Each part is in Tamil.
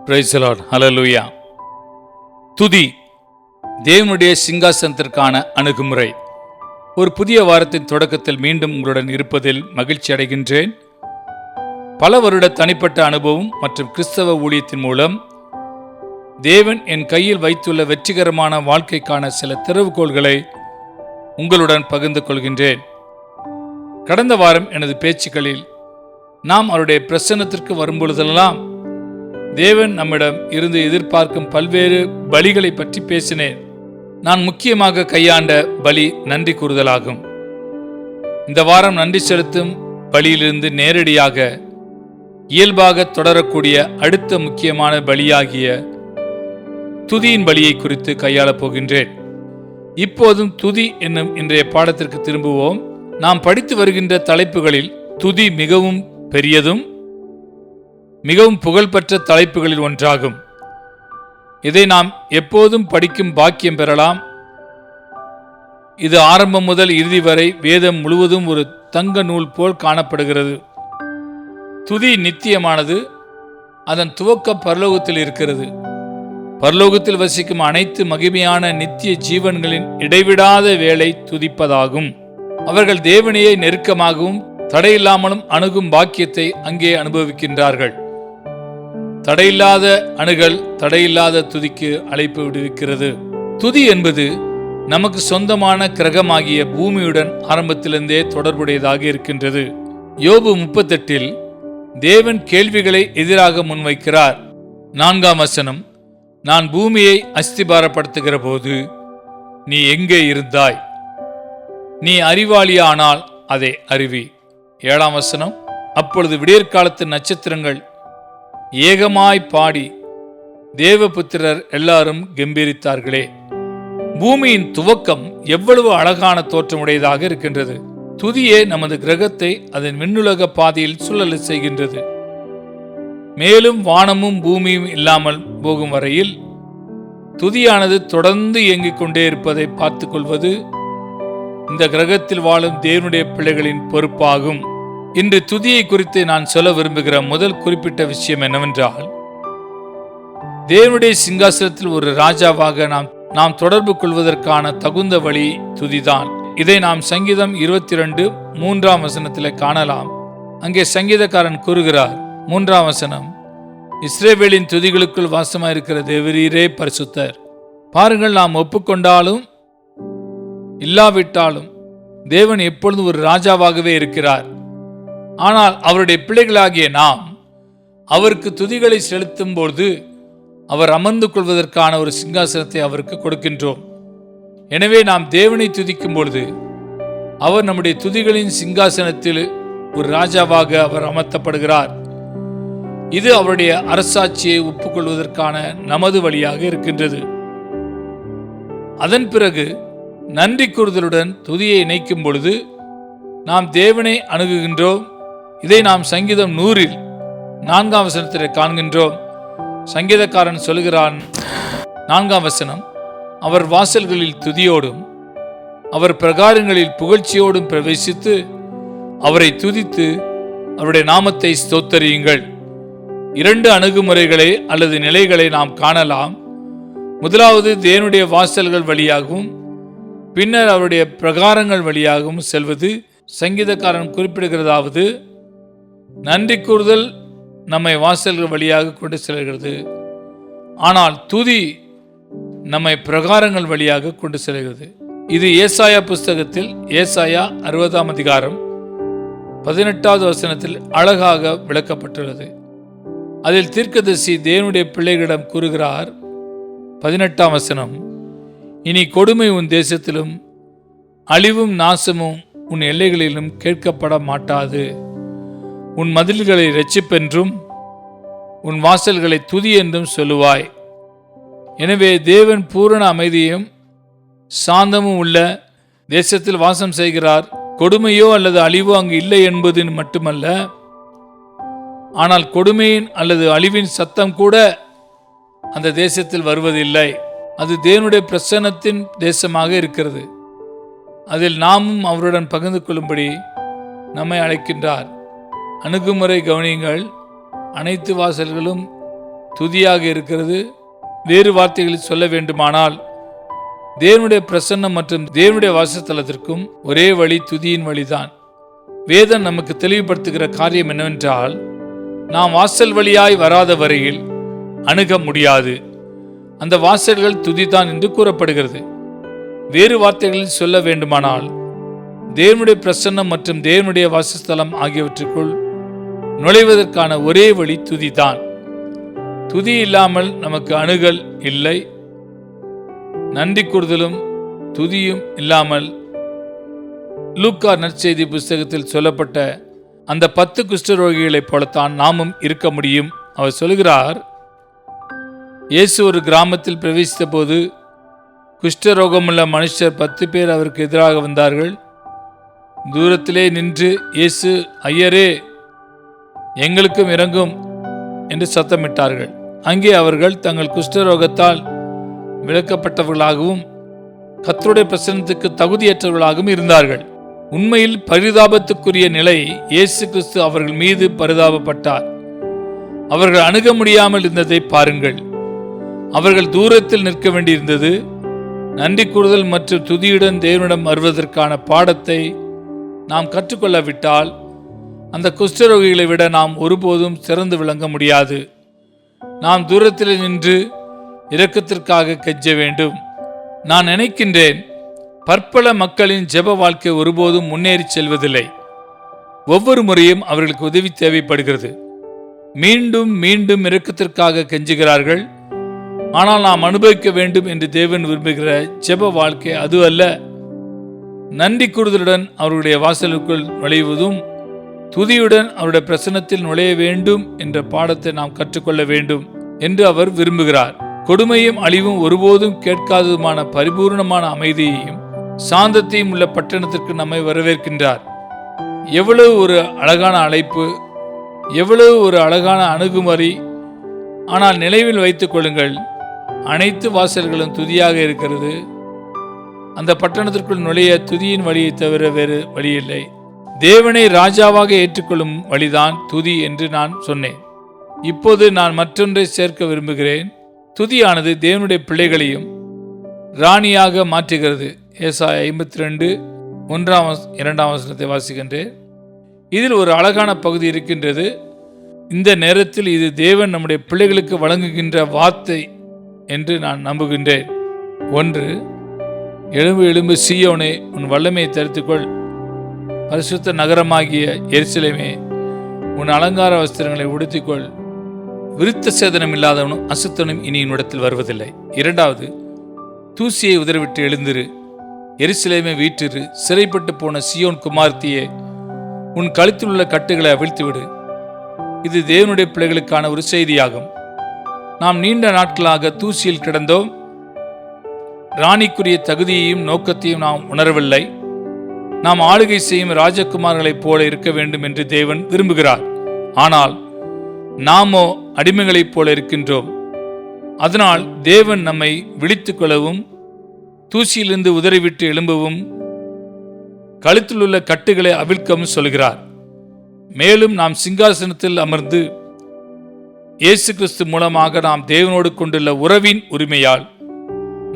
Praise the Lord. ஹல்லேலூயா. துதி தேவனுடைய சிங்காசனத்திற்கான அணுகுமுறை. ஒரு புதிய வாரத்தின் தொடக்கத்தில் மீண்டும் உங்களுடன் இருப்பதில் மகிழ்ச்சி அடைகின்றேன். பல வருட தனிப்பட்ட அனுபவம் மற்றும் கிறிஸ்தவ ஊழியத்தின் மூலம் தேவன் என் கையில் வைத்துள்ள வெற்றிகரமான வாழ்க்கைக்கான சில திறவுகோள்களை உங்களுடன் பகிர்ந்து கொள்கின்றேன். கடந்த வாரம் எனது பேச்சுக்களில் நாம் அவருடைய பிரசன்னத்திற்கு வரும்பொழுதெல்லாம் தேவன் நம்மிடம் இருந்து எதிர்பார்க்கும் பல்வேறு பலிகளை பற்றி பேசினேன். நான் முக்கியமாக கையாண்ட பலி நன்றி கூறுதலாகும். இந்த வாரம் நன்றி செலுத்தும் பலியிலிருந்து நேரடியாக இயல்பாக தொடரக்கூடிய அடுத்த முக்கியமான பலியாகிய துதியின் பலியை குறித்து கையாளப் போகின்றேன். இப்போதும் துதி என்னும் இன்றைய பாடத்திற்கு திரும்புவோம். நாம் படித்து வருகின்ற தலைப்புகளில் துதி மிகவும் பெரியதும் மிகவும் புகழ்பெற்ற தலைப்புகளில் ஒன்றாகும். இதை நாம் எப்போதும் படிக்கும் பாக்கியம் பெறலாம். இது ஆரம்பம் முதல் இறுதி வரை வேதம் முழுவதும் ஒரு தங்க நூல் போல் காணப்படுகிறது. துதி நித்தியமானது. அதன் துவக்கம் பரலோகத்தில் இருக்கிறது. பரலோகத்தில் வசிக்கும் அனைத்து மகிமையான நித்திய ஜீவன்களின் இடைவிடாத வேலை துதிப்பதாகும். அவர்கள் தேவனையை நெருக்கமாகவும் தடையில்லாமலும் அணுகும் பாக்கியத்தை அங்கே அனுபவிக்கின்றார்கள். தடையில்லாத அணுகல் தடையில்லாத துதிக்கு அழைப்பு விடுவிக்கிறது. துதி என்பது நமக்கு சொந்தமான கிரகமாகிய பூமியுடன் ஆரம்பத்திலிருந்தே தொடர்புடையதாக இருக்கின்றது. யோபு 38 தேவன் கேள்விகளை எதிராக முன்வைக்கிறார். 4ஆம் வசனம், நான் பூமியை அஸ்திபாரப்படுத்துகிற போது நீ எங்கே இருந்தாய்? நீ அறிவாளியானால் அதை அறிவி. 7ஆம் வசனம், அப்பொழுது விடியற்காலத்து நட்சத்திரங்கள் ஏகமாய் பாடி தேவபுத்திரர் எல்லாரும் கம்பீரித்தார்களே. பூமியின் துவக்கம் எவ்வளவு அழகான தோற்றமுடையதாக இருக்கின்றது. துதியே நமது கிரகத்தை அதன் விண்ணுலக பாதையில் சுழல செய்கின்றது. மேலும் வானமும் பூமியும் இல்லாமல் போகும் வரையில் துதியானது தொடர்ந்து இயங்கிக் கொண்டே இருப்பதை பார்த்துக் கொள்வது இந்த கிரகத்தில் வாழும் தேவனுடைய பிள்ளைகளின் பொறுப்பாகும். இன்று துதியை குறித்து நான் சொல்ல விரும்புகிற முதல் குறிப்பிட்ட விஷயம் என்னவென்றால், தேவனுடைய சிங்காசனத்தில் ஒரு ராஜாவாக நாம் தொடர்பு கொள்வதற்கான தகுந்த வழி துதிதான். இதை நாம் சங்கீதம் 22 3ஆம் வசனத்தில் காணலாம். அங்கே சங்கீதக்காரன் கூறுகிறார், 3ஆம் வசனம், இஸ்ரவேலின் துதிகளுக்குள் வாசமாயிருக்கிற தேவரீரே பரிசுத்தர். பாருங்கள், நாம் ஒப்புக்கொண்டாலும் இல்லாவிட்டாலும் தேவன் எப்பொழுதும் ஒரு ராஜாவாகவே இருக்கிறார். ஆனால் அவருடைய பிள்ளைகளாகிய நாம் அவருக்கு துதிகளை செலுத்தும் போது அவர் அமர்ந்து கொள்வதற்கான ஒரு சிங்காசனத்தை அவருக்கு கொடுக்கின்றோம். எனவே நாம் தேவனை துதிக்கும் பொழுது அவர் நம்முடைய துதிகளின் சிங்காசனத்தில் ஒரு ராஜாவாக அவர் அமர்த்தப்படுகிறார். இது அவருடைய அரசாட்சியை ஒப்புக்கொள்வதற்கான நமது வழியாக இருக்கின்றது. அதன் பிறகு நன்றி கூறுதலுடன் துதியை இணைக்கும் பொழுது நாம் தேவனை அணுகுகின்றோம். இதை நாம் சங்கீதம் 100 4ஆம் வசனத்தில் காண்கின்றோம். சங்கீதக்காரன் சொல்கிறான், 4ஆம் வசனம், அவர் வாசல்களில் துதியோடும் அவர் பிரகாரங்களில் புகழ்ச்சியோடும் பிரவேசித்து அவரை துதித்து அவருடைய நாமத்தை ஸ்தோத்தரியுங்கள். 2 அணுகுமுறைகளை அல்லது நிலைகளை நாம் காணலாம். முதலாவது தேவனுடைய வாசல்கள் வழியாகவும் பின்னர் அவருடைய பிரகாரங்கள் வழியாகவும் செல்வது. சங்கீதக்காரன் குறிப்பிடுகிறதாவது, நன்றி கூறுதல் நம்மை வாசல்கள் வழியாக கொண்டு செல்கிறது, ஆனால் துதி நம்மை பிரகாரங்கள் வழியாக கொண்டு செல்கிறது. இது ஏசாயா புஸ்தகத்தில் ஏசாயா 60ஆம் அதிகாரம் 18வது வசனத்தில் அழகாக விளக்கப்பட்டுள்ளது. அதில் தீர்க்கதரிசி தேவனுடைய பிள்ளைகளிடம் கூறுகிறார், 18ஆம் வசனம், இனி கொடுமை உன் தேசத்திலும் அழிவும் நாசமும் உன் எல்லைகளிலும் கேட்கப்பட மாட்டாது. உன் மதில்களை இரட்சிப்பென்றும் உன் வாசல்களை துதி என்றும் சொல்லுவாய். எனவே தேவன் பூரண அமைதியும் சாந்தமும் உள்ள தேசத்தில் வாசம் செய்கிறார். கொடுமையோ அல்லது அழிவோ அங்கு இல்லை என்பது மட்டுமல்ல, ஆனால் கொடுமையின் அல்லது அழிவின் சத்தம் கூட அந்த தேசத்தில் வருவதில்லை. அது தேவனுடைய பிரசன்னத்தின் தேசமாக இருக்கிறது. அதில் நாமும் அவருடன் பகிர்ந்து கொள்ளும்படி நம்மை அழைக்கின்றார். அணுகுமுறை கவனியுங்கள். அனைத்து வாசல்களும் துதியாக இருக்கிறது. வேறு வார்த்தைகளில் சொல்ல வேண்டுமானால் தேவனுடைய பிரசன்னம் மற்றும் தேவனுடைய வாசஸ்தலத்திற்கும் ஒரே வழி துதியின் வழிதான். வேதம் நமக்கு தெளிவுபடுத்துகிற காரியம் என்னவென்றால், நாம் வாசல் வழியாய் வராத வரையில் அணுக முடியாது. அந்த வாசல்கள் துதிதான் என்று கூறப்படுகிறது. வேறு வார்த்தைகளில் சொல்ல வேண்டுமானால் தேவனுடைய பிரசன்னம் மற்றும் தேவனுடைய வாசஸ்தலம் ஆகியவற்றுக்குள் நுழைவதற்கான ஒரே வழி துதிதான். துதி இல்லாமல் நமக்கு அணுகல் இல்லை. நன்றி கூறுதலும் துதியும் இல்லாமல் லூக்கா நற்செய்தி புஸ்தகத்தில் சொல்லப்பட்ட அந்த 10 குஷ்டரோகிகளைப் போலத்தான் நாமும் இருக்க முடியும். அவர் சொல்கிறார், இயேசு ஒரு கிராமத்தில் பிரவேசித்த போது குஷ்டரோகமுள்ள மனுஷர் 10 பேர் அவருக்கு எதிராக வந்தார்கள். தூரத்திலே நின்று இயேசு, ஐயரே, எங்களுக்கும் இறங்கும் என்று சத்தமிட்டார்கள். அங்கே அவர்கள் தங்கள் குஷ்டரோகத்தால் விளக்கப்பட்டவர்களாகவும் கர்த்தருடைய பிரசன்னத்துக்கு தகுதியற்றவர்களாகவும் இருந்தார்கள். உண்மையில் பரிதாபத்துக்குரிய நிலை, இயேசு கிறிஸ்து அவர்கள் மீது பரிதாபப்பட்டார். அவர்கள் அணுக முடியாமல் இருந்ததை பாருங்கள். அவர்கள் தூரத்தில் நிற்க வேண்டியிருந்தது. நன்றி கூறுதல் மற்றும் துதியுடன் தேவனிடம் வருவதற்கான பாடத்தை நாம் கற்றுக்கொள்ளவிட்டால் அந்த குஷ்டரோகிகளை விட நாம் ஒருபோதும் சிறந்து விளங்க முடியாது. நாம் தூரத்தில் நின்று இரக்கத்திற்காக கெஞ்ச வேண்டும். நான் நினைக்கின்றேன், பற்பல மக்களின் ஜெப வாழ்க்கை ஒருபோதும் முன்னேறி செல்வதில்லை. ஒவ்வொரு முறையும் அவர்களுக்கு உதவி தேவைப்படுகிறது. மீண்டும் மீண்டும் இரக்கத்திற்காக கெஞ்சுகிறார்கள். ஆனால் நாம் அனுபவிக்க வேண்டும் என்று தேவன் விரும்புகிற ஜெப வாழ்க்கை அது அல்ல. நன்றி கூறுதலுடன் அவருடைய வாசலுக்குள் நுழைவதும் துதியுடன் அவருடைய பிரசன்னத்தில் நுழைய வேண்டும் என்ற பாடத்தை நாம் கற்றுக்கொள்ள வேண்டும் என்று அவர் விரும்புகிறார். கொடுமையும் அழிவும் ஒருபோதும் கேட்காததுமான பரிபூர்ணமான அமைதியையும் சாந்தத்தையும் உள்ள பட்டணத்திற்கு நம்மை வரவேற்கின்றார். எவ்வளவு ஒரு அழகான அழைப்பு, எவ்வளவு ஒரு அழகான அணுகுமுறை. ஆனால் நினைவில் வைத்துக் கொள்ளுங்கள், அனைத்து வாசல்களும் துதியாக இருக்கிறது. அந்த பட்டணத்திற்குள் நுழைய துதியின் வழியை தவிர வேறு வழியில்லை. தேவனை ராஜாவாக ஏற்றுக்கொள்ளும் வழிதான் துதி என்று நான் சொன்னேன். இப்போது நான் மற்றொன்றை சேர்க்க விரும்புகிறேன். துதியானது தேவனுடைய பிள்ளைகளையும் ராணியாக மாற்றுகிறது. ஏசாயா 52 1-2 வாசிக்கின்றேன். இதில் ஒரு அழகான பகுதி இருக்கின்றது. இந்த நேரத்தில் இது தேவன் நம்முடைய பிள்ளைகளுக்கு வழங்குகின்ற வார்த்தை என்று நான் நம்புகின்றேன். 1, எழும்பு எழும்பு சீயோனே, உன் வல்லமையை தரித்துக்கொள். பரிசுத்த நகரமாகிய எருசலேமே, உன் அலங்கார வஸ்திரங்களை உடுத்திக்கொள். விருத்த சேதனம் இல்லாதவனும் அசுத்தனும் இனி என்னிடத்தில் வருவதில்லை. 2, தூசியை உதறிவிட்டு எழுந்திரு, எருசலேமே வீற்றிரு. சிறைப்பட்டு போன சீயோன் குமார்த்தியே, உன் கழுத்தில் உள்ள கட்டுகளை அவிழ்த்துவிடு. இது தேவனுடைய பிள்ளைகளுக்கான ஒரு செய்தியாகும். நாம் நீண்ட நாட்களாக தூசியில் கிடந்தோம். ராணிக்குரிய தகுதியையும் நோக்கத்தையும் நாம் உணரவில்லை. நாம் ஆளுகை செய்யும் ராஜகுமார்களைப் போல இருக்க வேண்டும் என்று தேவன் விரும்புகிறார். ஆனால் நாமோ அடிமைகளைப் போல இருக்கின்றோம். அதனால் தேவன் நம்மை விழித்துக் கொள்ளவும், தூசியிலிருந்து உதறிவிட்டு எழும்பவும், கழுத்தில் உள்ள கட்டுகளை அவிழ்க்கவும் சொல்கிறார். மேலும் நாம் சிங்காசனத்தில் அமர்ந்து இயேசு கிறிஸ்து மூலமாக நாம் தேவனோடு கொண்டுள்ள உறவின் உரிமையால்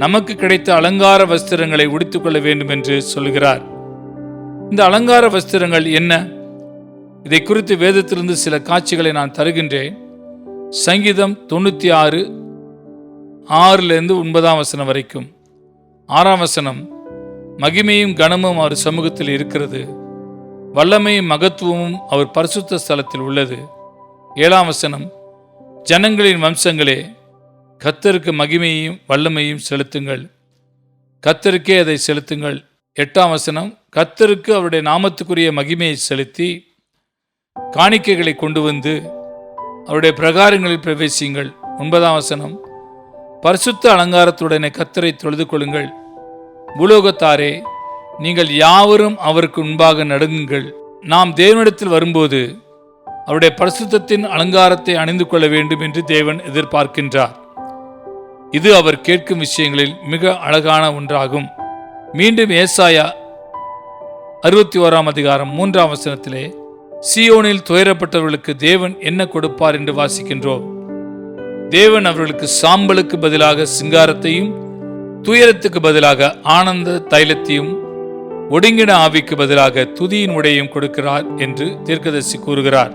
நமக்கு கிடைத்த அலங்கார வஸ்திரங்களை உடுத்திக்கொள்ள வேண்டும் என்று சொல்கிறார். இந்த அலங்கார வஸ்திரங்கள் என்ன? இதை குறித்து வேதத்திலிருந்து சில காட்சிகளை நான் தருகின்றேன். சங்கீதம் 96 6-9 வரைக்கும். 6 மகிமையும் கனமும் அவர் சமூகத்தில் இருக்கிறது, வல்லமையும் மகத்துவமும் அவர் பரிசுத்த ஸ்தலத்தில் உள்ளது. 7 ஜனங்களின் வம்சங்களே, கர்த்தருக்கு மகிமையையும் வல்லமையும் செலுத்துங்கள், கர்த்தருக்கே அதை செலுத்துங்கள். 8 கர்த்தருக்கு அவருடைய நாமத்துக்குரிய மகிமையை செலுத்தி காணிக்கைகளை கொண்டு வந்து அவருடைய பிரகாரங்களில் பிரவேசியுங்கள். 9 பரிசுத்த அலங்காரத்துடனே கர்த்தரை தொழுது கொள்ளுங்கள். பூலோகத்தாரே, நீங்கள் யாவரும் அவருக்கு முன்பாக நடுங்குங்கள். நாம் தேவனிடத்தில் வரும்போது அவருடைய பரிசுத்தத்தின் அலங்காரத்தை அணிந்து கொள்ள வேண்டும் என்று தேவன் எதிர்பார்க்கின்றார். இது அவர் கேட்கும் விஷயங்களில் மிக அழகான ஒன்றாகும். மீண்டும் ஏசாயா 61 சீயோனில் துயரப்பட்டவர்களுக்கு தேவன் என்ன கொடுப்பார் என்று வாசிக்கின்றோம். தேவன் அவர்களுக்கு சாம்பலுக்கு பதிலாக சிங்காரத்தையும், துயரத்துக்கு பதிலாக ஆனந்த தைலத்தையும், ஒடுங்கின ஆவிக்கு பதிலாக துதியின் உடையும் கொடுக்கிறார் என்று தீர்க்கதரிசி கூறுகிறார்.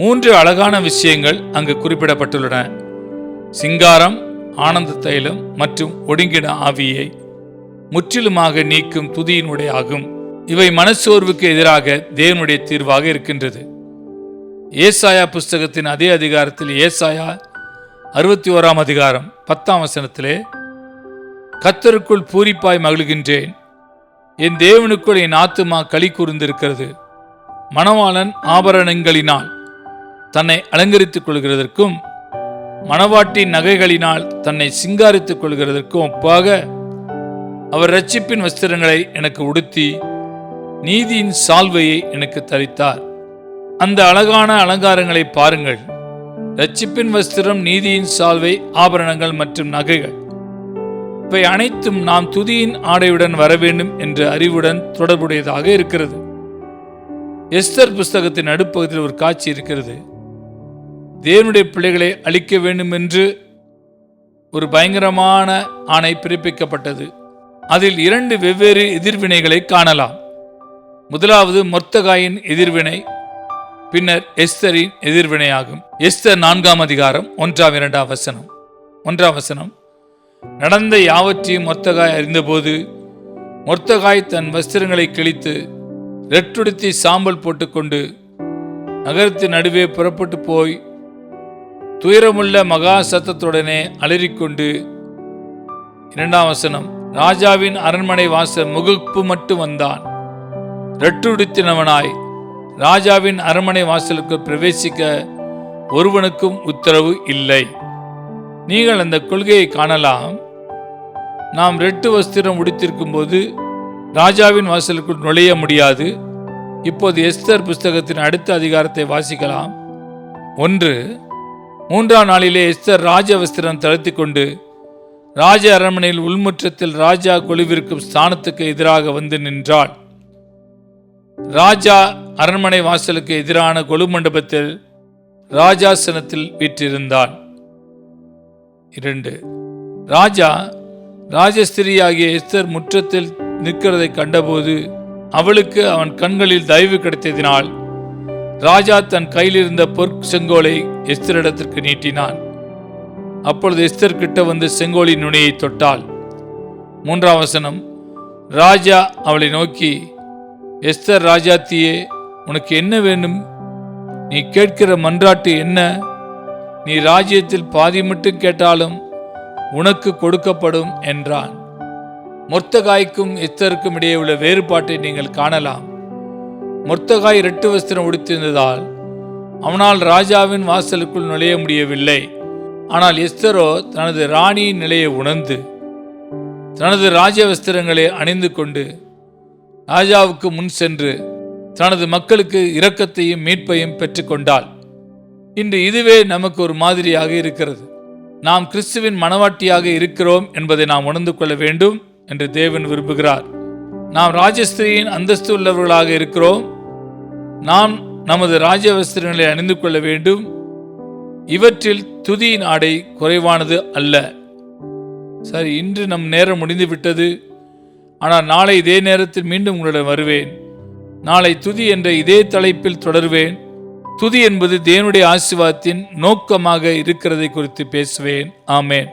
3 அழகான விஷயங்கள் அங்கு குறிப்பிடப்பட்டுள்ளன. சிங்காரம், ஆனந்த தைலம் மற்றும் ஒடுங்கின ஆவியை முற்றிலுமாக நீக்கும் துதியின் உடையாகும். இவை மனச்சோர்வுக்கு எதிராக தேவனுடைய தீர்வாக இருக்கின்றது. ஏசாயா புஸ்தகத்தின் அதே அதிகாரத்தில் ஏசாயா 61 அதிகாரம் 10 வசனத்திலே, கர்த்தருக்குள் பூரிப்பாய் மகிழ்கின்றேன், என் தேவனுக்குள் என் ஆத்துமா களி கூர்ந்திருக்கிறது. மணவாளன் ஆபரணங்களினால் தன்னை அலங்கரித்துக் கொள்கிறதற்கும், மணவாட்டி நகைகளினால் தன்னை சிங்காரித்துக் கொள்கிறதற்கும் ஒப்பாக அவர் இரட்சிப்பின் வஸ்திரங்களை எனக்கு உடுத்தி நீதியின் சால்வையை எனக்கு தரித்தார். அந்த அழகான அலங்காரங்களை பாருங்கள். இரட்சிப்பின் வஸ்திரம், நீதியின் சால்வை, ஆபரணங்கள் மற்றும் நகைகள், இவை அனைத்தும் நாம் துதியின் ஆடையுடன் வர வேண்டும் என்ற அறிவுடன் தொடர்புடையதாக இருக்கிறது. எஸ்தர் புஸ்தகத்தின் நடுப்பகுதியில் ஒரு காட்சி இருக்கிறது. தேவனுடைய பிள்ளைகளை அழிக்க வேண்டும் என்று ஒரு பயங்கரமான ஆணை பிறப்பிக்கப்பட்டது. அதில் 2 வெவ்வேறு எதிர்வினைகளை காணலாம். முதலாவது மொர்தெகாயின் எதிர்வினை, பின்னர் எஸ்தரின் எதிர்வினையாகும். எஸ்தர் 4 அதிகாரம் 1-2 வசனம். 1 வசனம், நடந்த யாவற்றையும் மொர்தெகாய் அறிந்தபோது மொர்தெகாய் தன் வஸ்திரங்களை கிழித்து ரெட்டுடுத்தி சாம்பல் போட்டுக்கொண்டு நகரத்தின் நடுவே புறப்பட்டு போய் துயரமுள்ள மகா சத்தத்துடனே அலறிக்கொண்டு, 2 வசனம், ராஜாவின் அரண்மனை வாசல் முகப்பு மட்டும் வந்தான். ரெட்டுடுத்தினவனாய் ராஜாவின் அரண்மனை வாசலுக்கு பிரவேசிக்க ஒருவனுக்கும் உத்தரவு இல்லை. நீங்கள் அந்த கொள்கையை காணலாம். நாம் ரெட்டு வஸ்திரம் உடுத்திருக்கும் போது ராஜாவின் வாசலுக்குள் நுழைய முடியாது. இப்போது எஸ்தர் புஸ்தகத்தின் அடுத்த அதிகாரத்தை வாசிக்கலாம். 1, 3ஆம் நாளிலே எஸ்தர் ராஜ வஸ்திரம் தளர்த்தி கொண்டு ராஜ அரண்மனையில் உள்முற்றத்தில் ராஜா கொலுவிருக்கும் ஸ்தானத்துக்கு எதிராக வந்து நின்றாள். ராஜா அரண்மனை வாசலுக்கு எதிரான கொலு மண்டபத்தில் ராஜாசனத்தில் வீற்றிருந்தான். 2, ராஜா ராஜஸ்திரியாகிய எஸ்தர் முற்றத்தில் நிற்கிறதை கண்டபோது அவளுக்கு அவன் கண்களில் தயவு கிடைத்ததினால் ராஜா தன் கையில் இருந்த பொற்செங்கோலை எஸ்தரிடத்திற்கு நீட்டினான். அப்பொழுது எஸ்தர் கிட்ட வந்து செங்கோலின் நுனியை தொட்டாள். 3ஆம் வசனம், ராஜா அவளை நோக்கி, எஸ்தர் ராஜாத்தியே, உனக்கு என்ன வேண்டும்? நீ கேட்கிற மன்றாட்டு என்ன? நீ ராஜ்யத்தில் பாதி மட்டும் கேட்டாலும் உனக்கு கொடுக்கப்படும் என்றான். மொர்தெகாய்க்கும் எஸ்தருக்கும் இடையே உள்ள வேறுபாட்டை நீங்கள் காணலாம். மொர்தெகாய் ரெட்டு வஸ்திரம் உடுத்திருந்ததால் அவனால் ராஜாவின் வாசலுக்குள் நுழைய முடியவில்லை. ஆனால் எஸ்தரோ தனது ராணியின் நிலையை உணர்ந்து தனது ராஜ வஸ்திரங்களை அணிந்து கொண்டு ராஜாவுக்கு முன் சென்று தனது மக்களுக்கு இரக்கத்தையும் மீட்பையும் பெற்றுக்கொண்டாள். இன்று இதுவே நமக்கு ஒரு மாதிரியாக இருக்கிறது. நாம் கிறிஸ்துவின் மணவாட்டியாக இருக்கிறோம் என்பதை நாம் உணர்ந்து கொள்ள வேண்டும் என்று தேவன் விரும்புகிறார். நாம் ராஜஸ்திரியின் அந்தஸ்து உள்ளவர்களாக இருக்கிறோம். நாம் நமது ராஜ வஸ்திரங்களை அணிந்து கொள்ள வேண்டும். இவற்றில் துதியின் ஆடை குறைவானது அல்ல. சரி, இன்று நம் நேரம் முடிந்து விட்டது. ஆனால் நாளை இதே நேரத்தில் மீண்டும் உங்களிடம் வருவேன். நாளை துதி என்ற இதே தலைப்பில் தொடர்வேன். துதி என்பது தேவனுடைய ஆசீர்வாதத்தின் நோக்கமாக இருக்கிறதை குறித்து பேசுவேன். ஆமென்.